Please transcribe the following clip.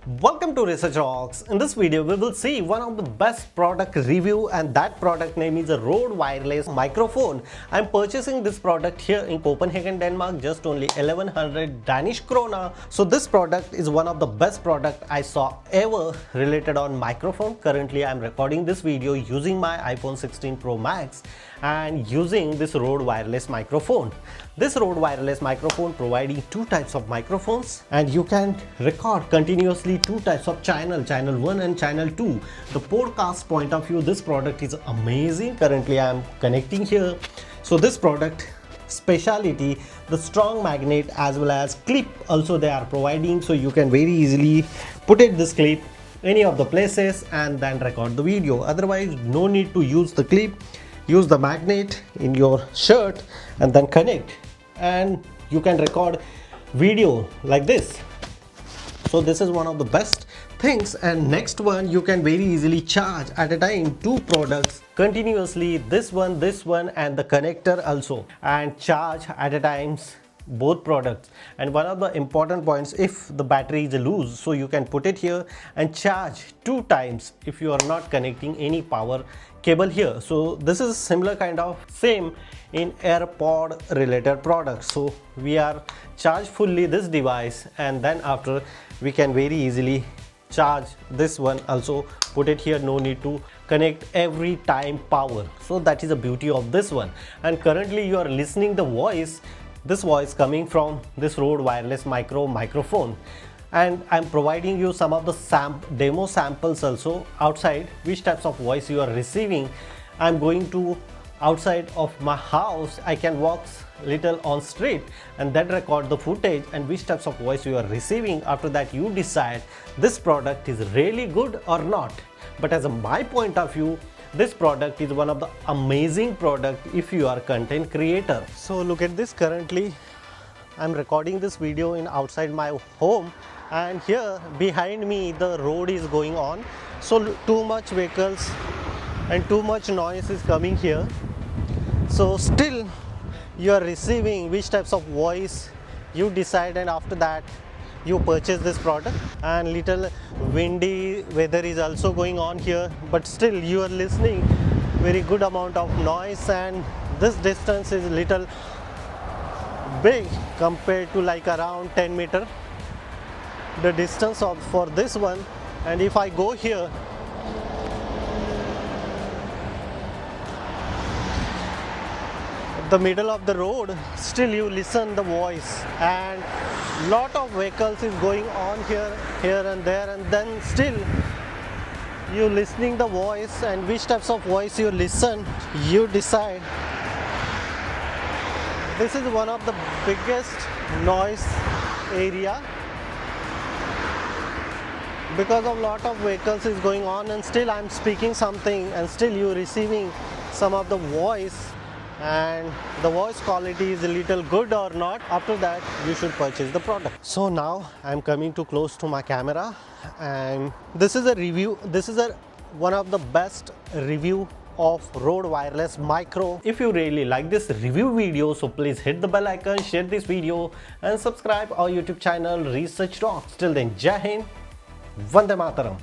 Welcome to Research Rocks. In this video, we will see one of the best product review, and that product name is a RØDE wireless microphone. I'm purchasing this product here in Copenhagen, Denmark, just only 1100 Danish krona. So this product is one of the best product I saw ever related on microphone. Currently, I'm recording this video using my iPhone 16 Pro Max and using this RØDE wireless microphone. This RØDE wireless microphone providing two types of microphones, and you can record continuously two types of channel 1 and channel 2. The podcast point of view, this product is amazing. Currently I am connecting here. So this product speciality, the strong magnet as well as clip also they are providing, so you can very easily put it this clip any of the places and then record the video. Otherwise no need to use the clip. Use the magnet in your shirt and then connect, and you can record video like this. So this is one of the best things. And next one, you can very easily charge at a time two products continuously, this one and the connector also, and charge at a times both products. And one of the important points, if the battery is loose, so you can put it here and charge two times if you are not connecting any power cable here. So this is similar kind of same in AirPod related products. So we are charge fully this device, and then after we can very easily charge this one also, put it here, no need to connect every time power. So that is the beauty of this one. And currently you are listening the voice, this voice coming from this RØDE wireless microphone, and I'm providing you some of the demo samples also outside, which types of voice you are receiving. I'm going to outside of my house, I can walk little on street and then record the footage and which types of voice you are receiving. After that you decide this product is really good or not. But as my point of view, this product is one of the amazing product if you are content creator. So look at this, currently I'm recording this video in outside my home, and here behind me the road is going on, so too much vehicles and too much noise is coming here. So still you are receiving which types of voice you decide, and after that you purchase this product. And little windy weather is also going on here, but still you are listening very good amount of noise, and this distance is little big compared to like around 10 meter the distance of for this one. And if I go here, the middle of the road, still you listen the voice, and lot of vehicles is going on here and there, and then still you listening the voice, and which types of voice you listen, you decide. This is one of the biggest noise area because of lot of vehicles is going on, and still I'm speaking something and still you receiving some of the voice, and the voice quality is a little good or not. After that you should purchase the product. So now I'm coming too close to my camera, and this is a review. This is one of the best review of RØDE wireless micro. If you really like this review video, so please hit the bell icon, share this video and subscribe our YouTube channel Research Rocks. Till then, Jai Hind, Vande Mataram.